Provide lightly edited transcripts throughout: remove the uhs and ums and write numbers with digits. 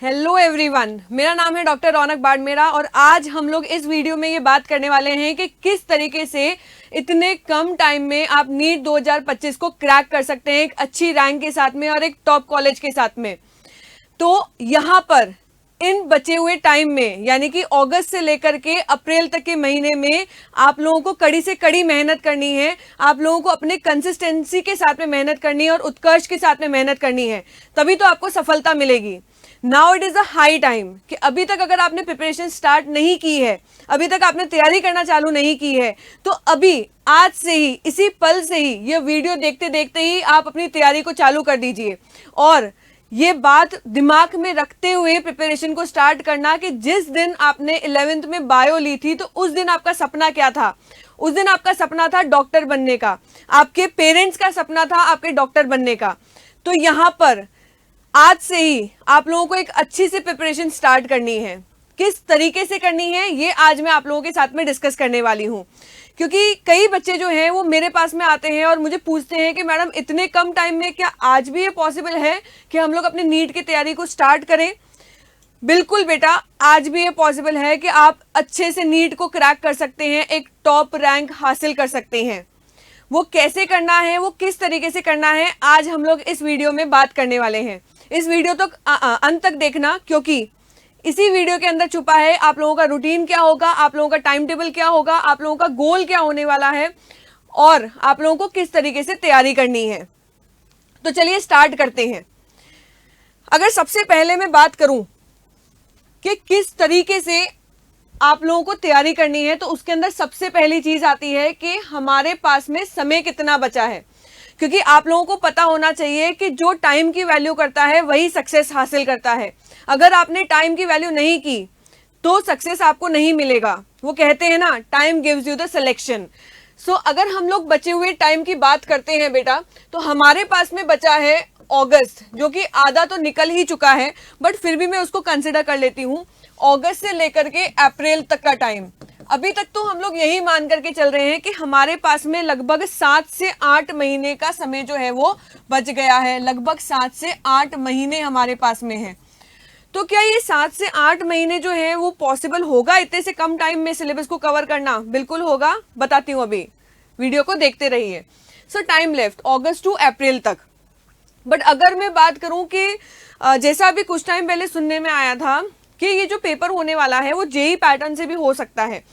Hello everyone, मेरा नाम है डॉक्टर रौनक बाड़मेरा और आज हम लोग इस वीडियो में ये बात करने वाले हैं कि किस तरीके से इतने कम टाइम में आप नीट 2025 को क्रैक कर सकते हैं एक अच्छी रैंक के साथ में और एक टॉप कॉलेज के साथ में। तो यहाँ पर इन बचे हुए टाइम में यानी कि अगस्त से लेकर के अप्रैल तक के महीने में आप लोगों को कड़ी से कड़ी मेहनत करनी है। आप लोगों को अपने कंसिस्टेंसी के साथ में मेहनत करनी है और उत्कर्ष के साथ में मेहनत करनी है, तभी तो आपको सफलता मिलेगी। Now it is a high time कि अभी तक अगर आपने प्रिपरेशन स्टार्ट नहीं की है, अभी तक आपने तैयारी करना चालू नहीं की है, तो अभी आज से ही इसी पल से ही ये वीडियो देखते देखते ही आप अपनी तैयारी को चालू कर दीजिए और ये बात दिमाग में रखते हुए प्रिपरेशन को स्टार्ट करना कि जिस दिन आपने 11th में बायो ली थी तो उस दिन आपका सपना क्या था। उस दिन आपका सपना था डॉक्टर बनने का, आपके पेरेंट्स का सपना था आपके डॉक्टर बनने का। तो यहाँ पर आज से ही आप लोगों को एक अच्छी सी प्रिपरेशन स्टार्ट करनी है। किस तरीके से करनी है ये आज मैं आप लोगों के साथ में डिस्कस करने वाली हूँ, क्योंकि कई बच्चे जो हैं वो मेरे पास में आते हैं और मुझे पूछते हैं कि मैडम इतने कम टाइम में क्या आज भी ये पॉसिबल है कि हम लोग अपने नीट की तैयारी को स्टार्ट करें। बिल्कुल बेटा, आज भी ये पॉसिबल है कि आप अच्छे से नीट को क्रैक कर सकते हैं, एक टॉप रैंक हासिल कर सकते हैं। वो कैसे करना है, वो किस तरीके से करना है, आज हम लोग इस वीडियो में बात करने वाले हैं। इस वीडियो तक अंत तक देखना, क्योंकि इसी वीडियो के अंदर छुपा है आप लोगों का रूटीन क्या होगा, आप लोगों का टाइम टेबल क्या होगा, आप लोगों का गोल क्या होने वाला है और आप लोगों को किस तरीके से तैयारी करनी है। तो चलिए स्टार्ट करते हैं। अगर सबसे पहले मैं बात करूं कि किस तरीके से आप लोगों को तैयारी करनी है, तो उसके अंदर सबसे पहली चीज आती है कि हमारे पास में समय कितना बचा है। क्योंकि आप लोगों को पता होना चाहिए कि जो टाइम की वैल्यू करता है वही सक्सेस हासिल करता है। अगर आपने टाइम की वैल्यू नहीं की तो सक्सेस आपको नहीं मिलेगा। वो कहते हैं ना, time gives you the selection. So अगर हम लोग बचे हुए टाइम की बात करते हैं बेटा, तो हमारे पास में बचा है अगस्त, जो कि आधा तो निकल ही चुका है, बट फिर भी मैं उसको कंसिडर कर लेती हूँ। अगस्त से लेकर के अप्रैल तक का टाइम, अभी तक तो हम लोग यही मान करके चल रहे हैं कि हमारे पास में लगभग 7 से 8 महीने का समय जो है वो बच गया है। लगभग 7 से 8 महीने हमारे पास में है। तो क्या ये 7 से 8 महीने जो है वो पॉसिबल होगा इतने से कम टाइम में सिलेबस को कवर करना? बिल्कुल होगा, बताती हूँ, अभी वीडियो को देखते रहिए। So time left August to April तक। बट अगर मैं बात करूं कि जैसा अभी कुछ टाइम पहले सुनने में आया था कि ये जो पेपर होने वाला है वो जेई पैटर्न से भी हो सकता है।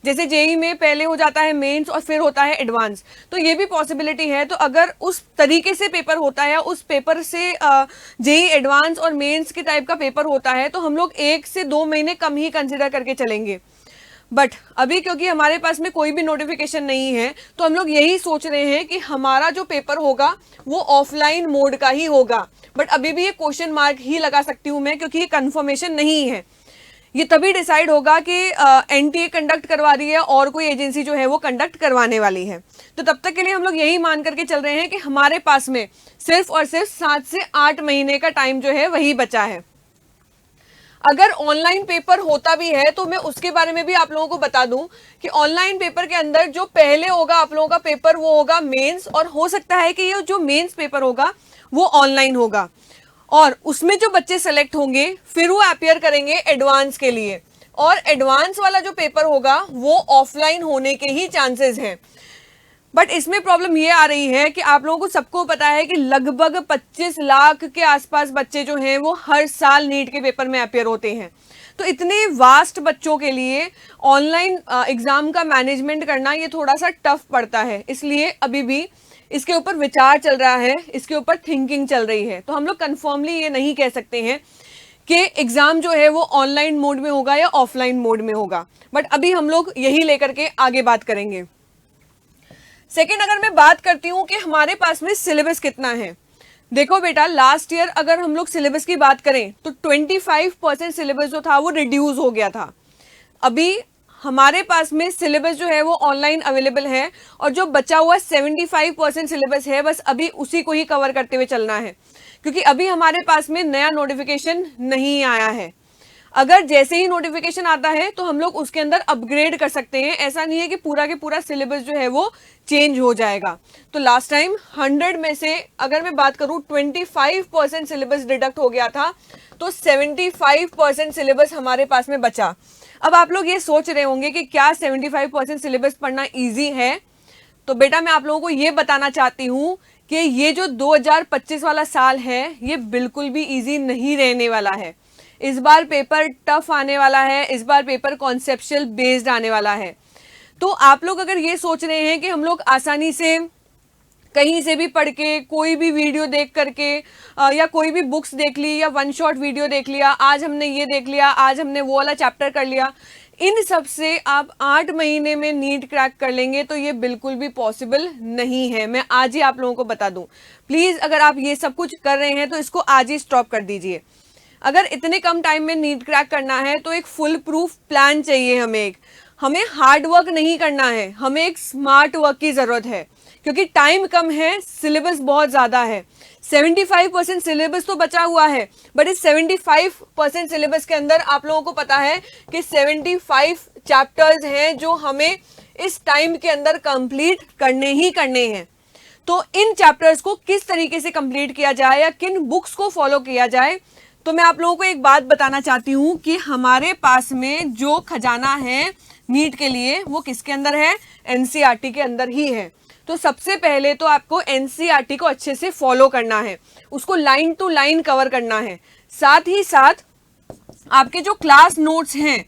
जैसे जेई में पहले हो जाता है मेंस और फिर होता है एडवांस, तो ये भी पॉसिबिलिटी है। तो अगर उस तरीके से पेपर होता है, उस पेपर से जेई एडवांस और मेंस के टाइप का पेपर होता है, तो हम लोग 1 से 2 महीने कम ही कंसिडर करके चलेंगे। बट अभी क्योंकि हमारे पास में कोई भी नोटिफिकेशन नहीं है, तो हम लोग यही सोच रहे हैं कि हमारा जो पेपर होगा वो ऑफलाइन मोड का ही होगा। बट अभी भी ये क्वेश्चन मार्क ही लगा सकती हूँ मैं, क्योंकि ये कंफर्मेशन नहीं है। ये तभी डिसाइड होगा कि एनटीए कंडक्ट करवा रही है और कोई एजेंसी जो है वो कंडक्ट करवाने वाली है। तो तब तक के लिए हम लोग यही मान करके चल रहे हैं कि हमारे पास में सिर्फ और सिर्फ 7 से 8 महीने का टाइम जो है वही बचा है। अगर ऑनलाइन पेपर होता भी है तो मैं उसके बारे में भी आप लोगों को बता दूं कि ऑनलाइन पेपर के अंदर जो पहले होगा आप लोगों का पेपर वो होगा मेंस, और हो सकता है कि ये जो मेंस पेपर होगा वो ऑनलाइन होगा और उसमें जो बच्चे सेलेक्ट होंगे फिर वो अपीयर करेंगे एडवांस के लिए, और एडवांस वाला जो पेपर होगा वो ऑफलाइन होने के ही चांसेस हैं। बट इसमें प्रॉब्लम ये आ रही है कि आप लोगों को सबको पता है कि लगभग 25 लाख के आसपास बच्चे जो हैं वो हर साल नीट के पेपर में अपीयर होते हैं। तो इतने वास्ट बच्चों के लिए ऑनलाइन एग्जाम का मैनेजमेंट करना ये थोड़ा सा टफ पड़ता है। इसलिए अभी भी इसके ऊपर विचार चल रहा है, इसके ऊपर थिंकिंग चल रही है। तो हम लोग कन्फर्मली ये नहीं कह सकते हैं कि एग्जाम जो है वो ऑनलाइन मोड में होगा या ऑफलाइन मोड में होगा। बट अभी हम लोग यही लेकर के आगे बात करेंगे। सेकेंड, अगर मैं बात करती हूँ कि हमारे पास में सिलेबस कितना है। देखो बेटा, लास्ट ईयर अगर हम लोग सिलेबस की बात करें तो 25% सिलेबस जो था वो रिड्यूस हो गया था। अभी हमारे पास में सिलेबस जो है वो ऑनलाइन अवेलेबल है और जो बचा हुआ 75% सिलेबस है बस अभी उसी को ही कवर करते हुए चलना है, क्योंकि अभी हमारे पास में नया नोटिफिकेशन नहीं आया है। अगर जैसे ही नोटिफिकेशन आता है तो हम लोग उसके अंदर अपग्रेड कर सकते हैं। ऐसा नहीं है कि पूरा के पूरा सिलेबस जो है वो चेंज हो जाएगा। तो लास्ट टाइम 100 में से अगर मैं बात करूं 25% सिलेबस डिडक्ट हो गया था, तो 75% सिलेबस हमारे पास में बचा। अब आप लोग ये सोच रहे होंगे कि क्या 75% सिलेबस पढ़ना ईजी है? तो बेटा मैं आप लोगों को ये बताना चाहती हूँ कि ये जो 2025 वाला साल है ये बिल्कुल भी इजी नहीं रहने वाला है। इस बार पेपर टफ आने वाला है, इस बार पेपर कॉन्सेप्चुअल बेस्ड आने वाला है। तो आप लोग अगर ये सोच रहे हैं कि हम लोग आसानी से कहीं से भी पढ़ के, कोई भी वीडियो देख करके या कोई भी बुक्स देख ली या वन शॉट वीडियो देख लिया, आज हमने ये देख लिया, आज हमने वो वाला चैप्टर कर लिया, इन सब से आप 8 महीने में नीट क्रैक कर लेंगे, तो ये बिल्कुल भी पॉसिबल नहीं है। मैं आज ही आप लोगों को बता दूं, प्लीज अगर आप ये सब कुछ कर रहे हैं तो इसको आज ही स्टॉप कर दीजिए। अगर इतने कम टाइम में नीट क्रैक करना है तो एक फुल प्रूफ प्लान चाहिए हमें हार्ड वर्क नहीं करना है, हमें एक स्मार्ट वर्क की जरूरत है, क्योंकि टाइम कम है, सिलेबस बहुत ज्यादा है। 75% सिलेबस तो बचा हुआ है, बट इस 75% सिलेबस के अंदर आप लोगों को पता है कि 75 चैप्टर्स हैं जो हमें इस टाइम के अंदर कंप्लीट करने ही करने हैं। तो इन चैप्टर्स को किस तरीके से कंप्लीट किया जाए या किन बुक्स को फॉलो किया जाए, तो मैं आप लोगों को एक बात बताना चाहती हूँ कि हमारे पास में जो खजाना है नीट के लिए वो किसके अंदर है? एनसीईआरटी के अंदर ही है। तो सबसे पहले तो आपको एनसीईआरटी को अच्छे से फॉलो करना है, उसको लाइन टू लाइन कवर करना है। साथ ही साथ आपके जो क्लास नोट्स हैं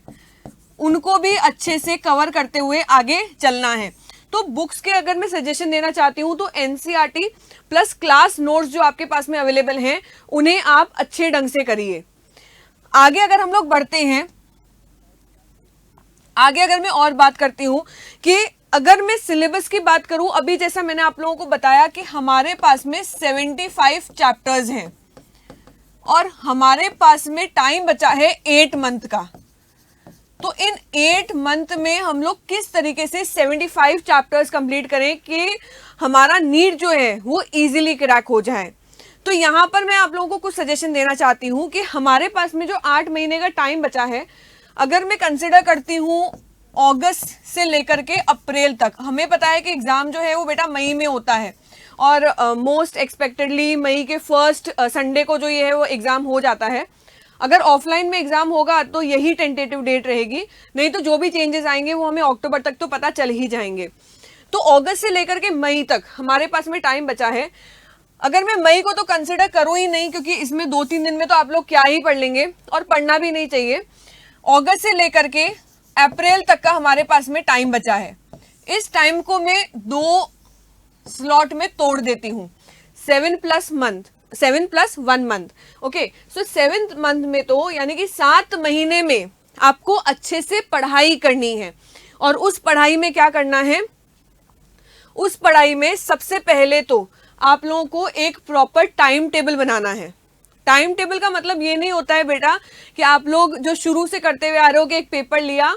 उनको भी अच्छे से कवर करते हुए आगे चलना है। तो बुक्स के अगर मैं सजेशन देना चाहती हूँ तो एनसीईआरटी प्लस क्लास नोट्स जो आपके पास में अवेलेबल हैं उन्हें आप अच्छे ढंग से करिए। आगे अगर हम लोग बढ़ते हैं, आगे अगर मैं और बात करती हूँ कि अगर मैं सिलेबस की बात करूं, अभी जैसा मैंने आप लोगों को बताया कि हमारे पास में 75 चैप्टर्स हैं और हमारे पास में टाइम बचा है 8 मंथ का। तो इन 8 मंथ में हम लोग किस तरीके से 75 चैप्टर्स कंप्लीट करें कि हमारा नीट जो है वो इजीली क्रैक हो जाए। तो यहां पर मैं आप लोगों को कुछ सजेशन देना चाहती हूं कि हमारे पास में जो 8 महीने का टाइम बचा है, अगर मैं कंसिडर करती हूं अगस्त से लेकर के अप्रैल तक, हमें पता है कि एग्जाम जो है वो बेटा मई में होता है और मोस्ट एक्सपेक्टेडली मई के फर्स्ट संडे को जो ये है वो एग्जाम हो जाता है। अगर ऑफलाइन में एग्जाम होगा तो यही टेंटेटिव डेट रहेगी, नहीं तो जो भी चेंजेस आएंगे वो हमें अक्टूबर तक तो पता चल ही जाएंगे। तो अगस्त से लेकर के मई तक हमारे पास में टाइम बचा है। अगर मैं मई को तो कंसिडर करूं ही नहीं, क्योंकि इसमें 2-3 दिन में तो आप लोग क्या ही पढ़ लेंगे और पढ़ना भी नहीं चाहिए। अगस्त से लेकर के अप्रैल तक का हमारे पास में टाइम बचा है। इस टाइम को मैं 2 स्लॉट में तोड़ देती हूँ, 7+1 मंथ। ओके, सो 7th मंथ में तो यानी कि 7 महीने में आपको अच्छे से पढ़ाई करनी है। और उस पढ़ाई में क्या करना है? उस पढ़ाई में सबसे पहले तो आप लोगों को एक प्रॉपर टाइम टेबल बनाना है। टाइम टेबल का मतलब ये नहीं होता है बेटा कि आप लोग जो शुरू से करते हुए आ रहे हो कि एक पेपर लिया,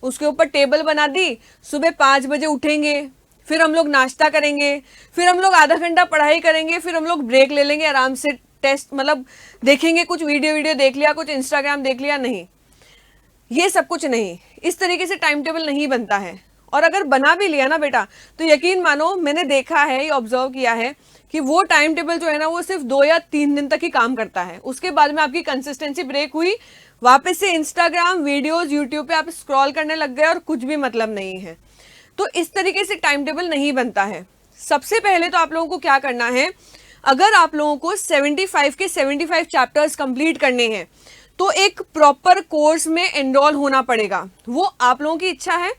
उसके ऊपर टेबल बना दी, सुबह 5 बजे उठेंगे, फिर हम लोग नाश्ता करेंगे, फिर हम लोग आधा घंटा पढ़ाई करेंगे, फिर हम लोग ब्रेक ले लेंगे, आराम से टेस्ट मतलब देखेंगे, कुछ वीडियो देख लिया, कुछ इंस्टाग्राम देख लिया। नहीं, ये सब कुछ नहीं, इस तरीके से टाइम टेबल नहीं बनता है। और अगर बना भी लिया ना बेटा, तो यकीन मानो मैंने देखा है, ये ऑब्जर्व किया है कि वो टाइम टेबल जो है ना वो सिर्फ 2 या 3 दिन तक ही काम करता है। उसके बाद में आपकी कंसिस्टेंसी ब्रेक हुई, वापस से इंस्टाग्राम वीडियोस यूट्यूब पे आप स्क्रॉल करने लग गए और कुछ भी मतलब नहीं है। तो इस तरीके से टाइम टेबल नहीं बनता है। सबसे पहले तो आप लोगों को क्या करना है, अगर आप लोगों को 75 के 75 चैप्टर्स कंप्लीट करने हैं तो एक प्रॉपर कोर्स में एनरोल होना पड़ेगा। वो आप लोगों की इच्छा है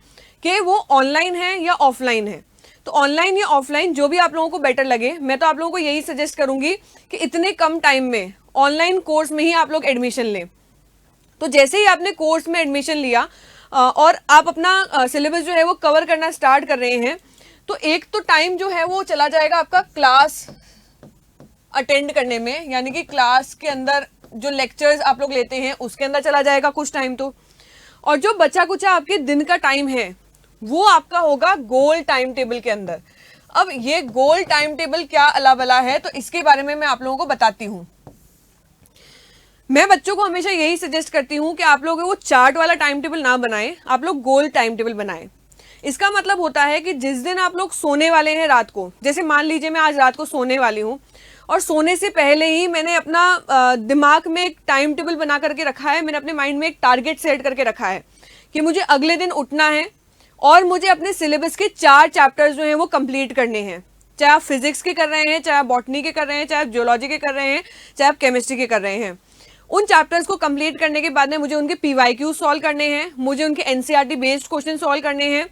कि वो ऑनलाइन है या ऑफलाइन है। तो ऑनलाइन या ऑफलाइन जो भी आप लोगों को बेटर लगे, मैं तो आप लोगों को यही सजेस्ट करूंगी कि इतने कम टाइम में ऑनलाइन कोर्स में ही आप लोग एडमिशन लें। तो जैसे ही आपने कोर्स में एडमिशन लिया और आप अपना सिलेबस जो है वो कवर करना स्टार्ट कर रहे हैं, तो एक तो टाइम जो है वो चला जाएगा आपका क्लास अटेंड करने में, यानी कि क्लास के अंदर जो लेक्चर्स आप लोग लेते हैं उसके अंदर चला जाएगा कुछ टाइम तो। और जो बचा कुचा आपके दिन का टाइम है वो आपका होगा गोल टाइम टेबल के अंदर। अब ये गोल टाइम टेबल क्या अला बला है, तो इसके बारे में मैं आप लोगों को बताती हूँ। मैं बच्चों को हमेशा यही सजेस्ट करती हूँ कि आप लोग वो चार्ट वाला टाइम टेबल ना बनाएं, आप लोग गोल टाइम टेबल बनाएं। इसका मतलब होता है कि जिस दिन आप लोग सोने वाले हैं रात को, जैसे मान लीजिए मैं आज रात को सोने वाली हूँ और सोने से पहले ही मैंने अपना दिमाग में एक टाइम टेबल बना करके रखा है, मैंने अपने माइंड में एक टारगेट सेट करके रखा है कि मुझे अगले दिन उठना है और मुझे अपने सिलेबस के 4 चैप्टर्स जो हैं वो कंप्लीट करने हैं। चाहे आप फिजिक्स के कर रहे हैं, चाहे आप बॉटनी के कर रहे हैं, चाहे आप जियोलॉजी के कर रहे हैं, चाहे आप केमिस्ट्री के कर रहे हैं। उन चैप्टर्स को कंप्लीट करने के बाद में मुझे उनके PYQ सॉल्व करने हैं, मुझे उनके NCERT बेस्ड क्वेश्चन सॉल्व करने हैं।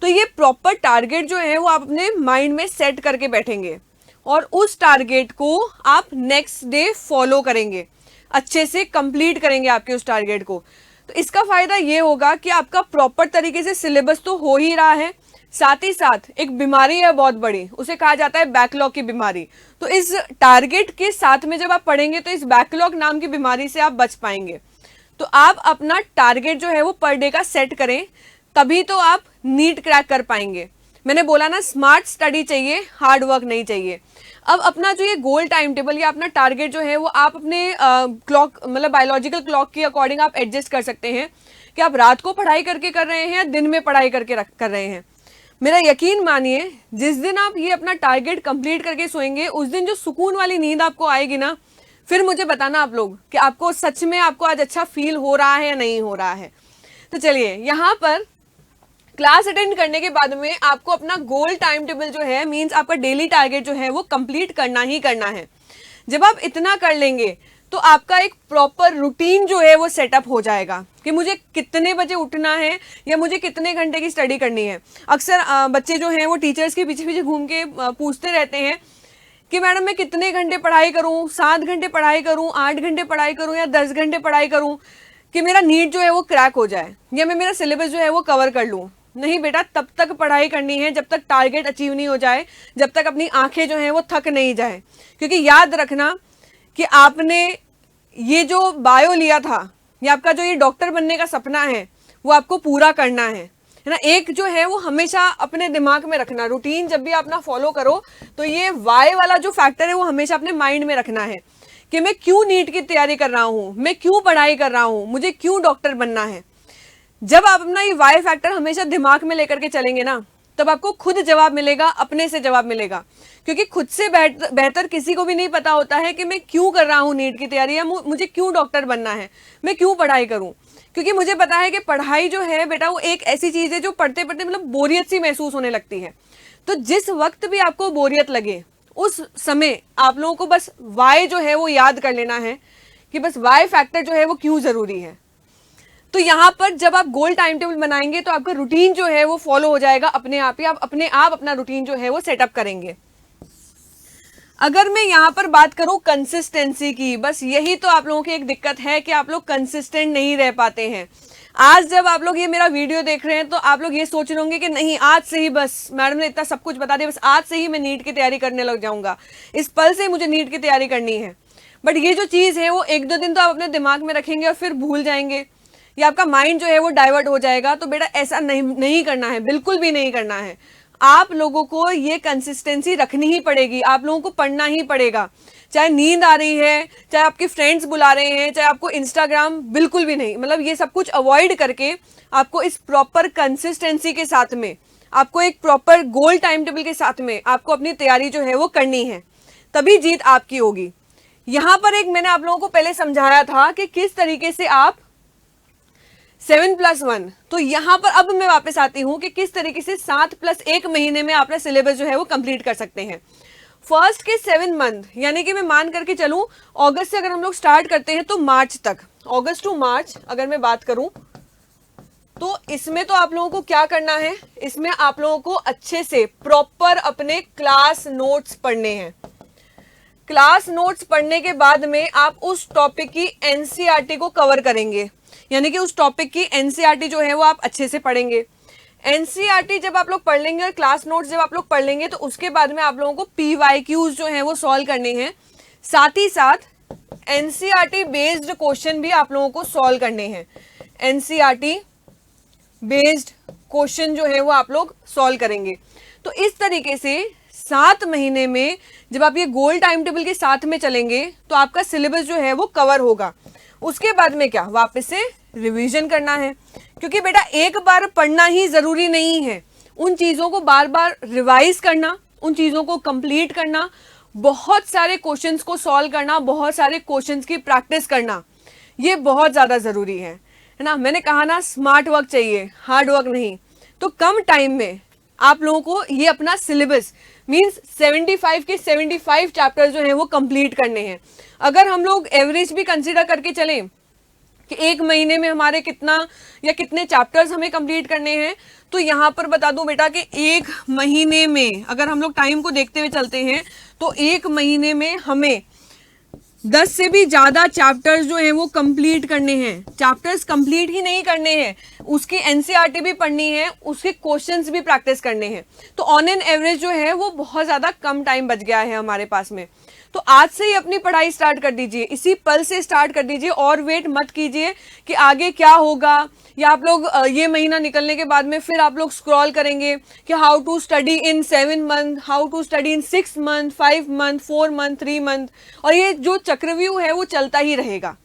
तो ये प्रॉपर टारगेट जो है वो आप अपने माइंड में सेट करके बैठेंगे और उस टारगेट को आप नेक्स्ट डे फॉलो करेंगे, अच्छे से कंप्लीट करेंगे आपके उस टारगेट को। तो इसका फायदा ये होगा कि आपका प्रॉपर तरीके से सिलेबस तो हो ही रहा है, साथ ही साथ एक बीमारी है बहुत बड़ी, उसे कहा जाता है बैकलॉग की बीमारी। तो इस टारगेट के साथ में जब आप पढ़ेंगे तो इस बैकलॉग नाम की बीमारी से आप बच पाएंगे। तो आप अपना टारगेट जो है वो पर डे का सेट करें, तभी तो आप नीट क्रैक कर पाएंगे। मैंने बोला ना, स्मार्ट स्टडी चाहिए, हार्ड वर्क नहीं चाहिए। अब अपना जो ये गोल टाइम टेबल या अपना टारगेट जो है वो आप अपने क्लॉक मतलब बायोलॉजिकल क्लॉक के अकॉर्डिंग आप एडजस्ट कर सकते हैं कि आप रात को पढ़ाई करके कर रहे हैं या दिन में पढ़ाई करके कर रहे हैं। मेरा यकीन मानिए, जिस दिन आप ये अपना टारगेट कंप्लीट करके सोएंगे, उस दिन जो सुकून वाली नींद आपको आएगी ना, फिर मुझे बताना आप लोग कि आपको सच में आपको आज अच्छा फील हो रहा है या नहीं हो रहा है। तो चलिए, यहाँ पर क्लास अटेंड करने के बाद में आपको अपना गोल टाइम टेबल जो है, मींस आपका डेली टारगेट जो है वो कंप्लीट करना ही करना है। जब आप इतना कर लेंगे तो आपका एक प्रॉपर रूटीन जो है वो सेटअप हो जाएगा कि मुझे कितने बजे उठना है या मुझे कितने घंटे की स्टडी करनी है। अक्सर बच्चे जो हैं वो टीचर्स के पीछे पीछे घूम के पूछते रहते हैं कि मैडम मैं कितने घंटे पढ़ाई करूं, 7 घंटे पढ़ाई करूं, 8 घंटे पढ़ाई करूं या 10 घंटे पढ़ाई करूं कि मेरा नीट जो है वो क्रैक हो जाए या मैं मेरा सिलेबस जो है वो कवर कर लूं। नहीं बेटा, तब तक पढ़ाई करनी है जब तक टारगेट अचीव नहीं हो जाए, जब तक अपनी आंखें जो हैं वो थक नहीं जाए। क्योंकि याद रखना कि आपने ये जो बायो लिया था या आपका जो ये डॉक्टर बनने का सपना है वो आपको पूरा करना है ना। एक जो है वो हमेशा अपने दिमाग में रखना, रूटीन जब भी आप ना फॉलो करो तो ये वाई वाला जो फैक्टर है वो हमेशा अपने माइंड में रखना है कि मैं क्यों नीट की तैयारी कर रहा हूं, मैं क्यों पढ़ाई कर रहा हूं, मुझे क्यों डॉक्टर बनना है। जब आप अपना ये वाई फैक्टर हमेशा दिमाग में लेकर के चलेंगे ना, तब आपको खुद जवाब मिलेगा, अपने से जवाब मिलेगा। क्योंकि खुद से बेहतर किसी को भी नहीं पता होता है कि मैं क्यों कर रहा हूं नीट की तैयारी या मुझे क्यों डॉक्टर बनना है, मैं क्यों पढ़ाई करूं। क्योंकि मुझे पता है कि पढ़ाई जो है बेटा वो एक ऐसी चीज है जो पढ़ते पढ़ते मतलब बोरियत सी महसूस होने लगती है। तो जिस वक्त भी आपको बोरियत लगे उस समय आप लोगों को बस वाई जो है वो याद कर लेना है कि बस वाई फैक्टर जो है वो क्यों जरूरी है। तो यहाँ पर जब आप गोल टाइम टेबल बनाएंगे तो आपका रूटीन जो है वो फॉलो हो जाएगा अपने आप ही, आप अपने आप अपना रूटीन जो है वो सेटअप करेंगे। अगर मैं यहाँ पर बात करूं कंसिस्टेंसी की, बस यही तो आप लोगों की एक दिक्कत है कि आप लोग कंसिस्टेंट नहीं रह पाते हैं। आज जब आप लोग ये मेरा वीडियो देख रहे हैं तो आप लोग ये सोच रहे होंगे कि नहीं, आज से ही बस मैडम ने इतना सब कुछ बता दिया, बस आज से ही मैं नीट की तैयारी करने लग जाऊंगा, इस पल से मुझे नीट की तैयारी करनी है। बट ये जो चीज़ है वो 1-2 दिन तो आप अपने दिमाग में रखेंगे और फिर भूल जाएंगे या आपका माइंड जो है वो डाइवर्ट हो जाएगा। तो बेटा ऐसा नहीं करना है, बिल्कुल भी नहीं करना है। आप लोगों को ये कंसिस्टेंसी रखनी ही पड़ेगी, आप लोगों को पढ़ना ही पड़ेगा। चाहे नींद आ रही है, चाहे आपके फ्रेंड्स बुला रहे हैं, चाहे आपको इंस्टाग्राम, बिल्कुल भी नहीं, मतलब ये सब कुछ अवॉइड करके आपको इस प्रॉपर कंसिस्टेंसी के साथ में, आपको एक प्रॉपर गोल टाइम टेबल के साथ में आपको अपनी तैयारी जो है वो करनी है, तभी जीत आपकी होगी। यहाँ पर एक मैंने आप लोगों को पहले समझाया था कि किस तरीके से आप 7+1, तो यहां पर अब मैं वापस आती हूं कि किस तरीके से 7+1 महीने में आपने सिलेबस जो है वो कंप्लीट कर सकते हैं। फर्स्ट के 7 मंथ, यानी कि मैं मान करके चलूं अगस्त से अगर हम लोग स्टार्ट करते हैं तो मार्च तक, अगस्त टू मार्च अगर मैं बात करूं तो इसमें तो आप लोगों को क्या करना है, इसमें आप लोगों को अच्छे से प्रॉपर अपने क्लास नोट्स पढ़ने हैं। क्लास नोट्स पढ़ने के बाद में आप उस टॉपिक की एनसीईआरटी को कवर करेंगे, यानी कि उस टॉपिक की एनसीईआरटी जो है वो आप अच्छे से पढ़ेंगे। एनसीईआरटी जब आप लोग पढ़ लेंगे और क्लास नोट्स जब आप लोग पढ़ लेंगे तो उसके बाद में आप लोगों को पीवाईक्यूज जो है वो सॉल्व करने हैं, साथ ही साथ एनसीईआरटी बेस्ड क्वेश्चन भी आप लोगों को सॉल्व करने हैं। एनसीईआरटी बेस्ड क्वेश्चन जो है वो आप लोग सॉल्व करेंगे। तो इस तरीके से 7 महीने में जब आप ये गोल टाइम टेबल के साथ में चलेंगे तो आपका सिलेबस जो है वो कवर होगा। उसके बाद में क्या, वापस से रिवीजन करना है, क्योंकि बेटा एक बार पढ़ना ही जरूरी नहीं है, उन चीजों को बार बार रिवाइज करना, उन चीजों को कंप्लीट करना, बहुत सारे क्वेश्चंस को सॉल्व करना, बहुत सारे क्वेश्चंस की प्रैक्टिस करना, ये बहुत ज़्यादा ज़रूरी है ना। मैंने कहा ना, स्मार्ट वर्क चाहिए, हार्ड वर्क नहीं। तो कम टाइम में आप लोगों को ये अपना सिलेबस मींस 75 के 75 चैप्टर्स जो हैं वो कंप्लीट करने हैं। अगर हम लोग एवरेज भी कंसिडर करके चलें कि एक महीने में हमारे कितना या कितने चैप्टर्स हमें कंप्लीट करने हैं, तो यहाँ पर बता दूं बेटा कि एक महीने में अगर हम लोग टाइम को देखते हुए चलते हैं तो एक महीने में हमें 10 से भी ज्यादा चैप्टर्स जो हैं वो कंप्लीट करने हैं। चैप्टर्स कंप्लीट ही नहीं करने हैं, उसकी एनसीईआरटी भी पढ़नी है, उसके क्वेश्चंस भी प्रैक्टिस करने हैं। तो ऑन एन एवरेज जो है वो बहुत ज्यादा कम टाइम बच गया है हमारे पास में। तो आज से ही अपनी पढ़ाई स्टार्ट कर दीजिए, इसी पल से स्टार्ट कर दीजिए और वेट मत कीजिए कि आगे क्या होगा, या आप लोग ये महीना निकलने के बाद में फिर आप लोग स्क्रॉल करेंगे कि how to study in 7 month, how to study in 6 month, 5 month, 4 month, 3 month, और ये जो चक्रव्यूह है वो चलता ही रहेगा।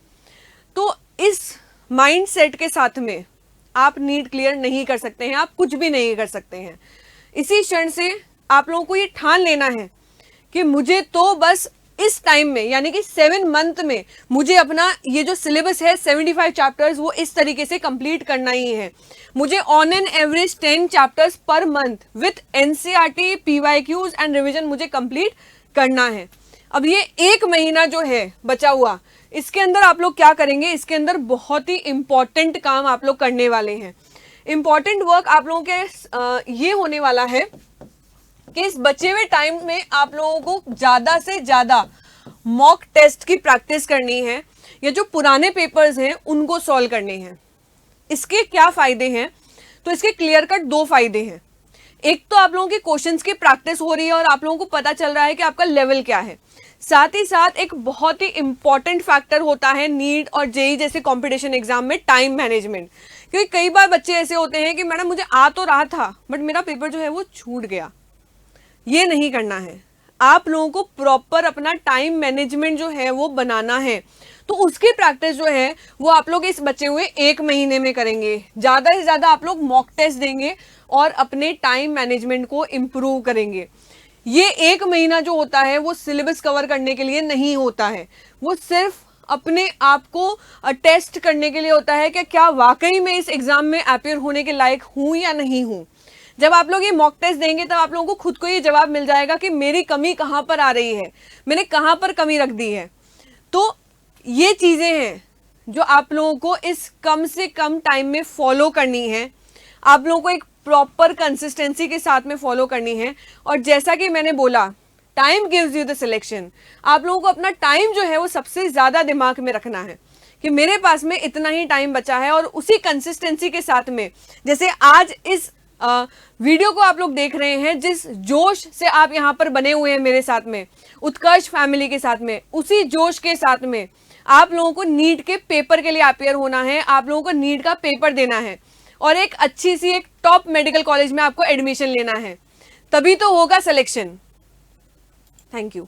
तो इस माइंड सेट के साथ में आप नीट क्लियर नहीं कर सकते हैं, आप कुछ भी नहीं कर सकते हैं। इसी क्षण से आप लोगों को ये ठान लेना है कि मुझे तो बस इस टाइम में यानी कि 7 मंथ में मुझे अपना ये जो सिलेबस है 75 चैप्टर्स वो इस तरीके से कंप्लीट करना ही है। मुझे on an average 10 chapters per month with NCERT, PYQs and revision मुझे कंप्लीट करना है। अब ये एक महीना जो है बचा हुआ, इसके अंदर आप लोग क्या करेंगे, इसके अंदर बहुत ही इंपॉर्टेंट काम आप लोग करने वाले हैं। इंपॉर्टेंट वर्क आप लोगों के ये होने वाला है कि इस बचे हुए टाइम में आप लोगों को ज्यादा से ज्यादा मॉक टेस्ट की प्रैक्टिस करनी है, या जो पुराने पेपर्स हैं उनको सॉल्व करने हैं। इसके क्या फायदे हैं, तो इसके क्लियर कट 2 फायदे हैं। एक तो आप लोगों की क्वेश्चंस की प्रैक्टिस हो रही है और आप लोगों को पता चल रहा है कि आपका लेवल क्या है। साथ ही साथ एक बहुत ही इंपॉर्टेंट फैक्टर होता है नीट और जेईई जैसे कंपटीशन एग्जाम में, टाइम मैनेजमेंट। क्योंकि कई बार बच्चे ऐसे होते हैं कि मैडम मुझे आ तो रहा था बट मेरा पेपर जो है वो छूट गया। ये नहीं करना है, आप लोगों को प्रॉपर अपना टाइम मैनेजमेंट जो है वो बनाना है। तो उसकी प्रैक्टिस जो है वो आप लोग इस बचे हुए एक महीने में करेंगे। ज्यादा से ज्यादा आप लोग मॉक टेस्ट देंगे और अपने टाइम मैनेजमेंट को इम्प्रूव करेंगे। ये एक महीना जो होता है वो सिलेबस कवर करने के लिए नहीं होता है, वो सिर्फ अपने आप को टेस्ट करने के लिए होता है कि क्या वाकई में इस एग्जाम में अपीयर होने के लायक हूं या नहीं हूं। जब आप लोग ये मॉक टेस्ट देंगे तब आप लोगों को खुद को ये जवाब मिल जाएगा कि मेरी कमी कहाँ पर आ रही है, मैंने कहाँ पर कमी रख दी है। तो ये चीजें हैं जो आप लोगों को इस कम से कम टाइम में फॉलो करनी है, आप लोगों को एक प्रॉपर कंसिस्टेंसी के साथ में फॉलो करनी है। और जैसा कि मैंने बोला, time gives you the selection. आप लोगों को अपना टाइम जो है वो सबसे ज्यादा दिमाग में रखना है कि मेरे पास में इतना ही टाइम बचा है, और उसी कंसिस्टेंसी के साथ में, जैसे आज इस वीडियो को आप लोग देख रहे हैं, जिस जोश से आप यहाँ पर बने हुए हैं मेरे साथ में, उत्कर्ष फैमिली के साथ में, उसी जोश के साथ में आप लोगों को नीट के पेपर के लिए अपेयर होना है। आप लोगों को नीट का पेपर देना है और एक अच्छी सी एक टॉप मेडिकल कॉलेज में आपको एडमिशन लेना है, तभी तो होगा सिलेक्शन। Thank you.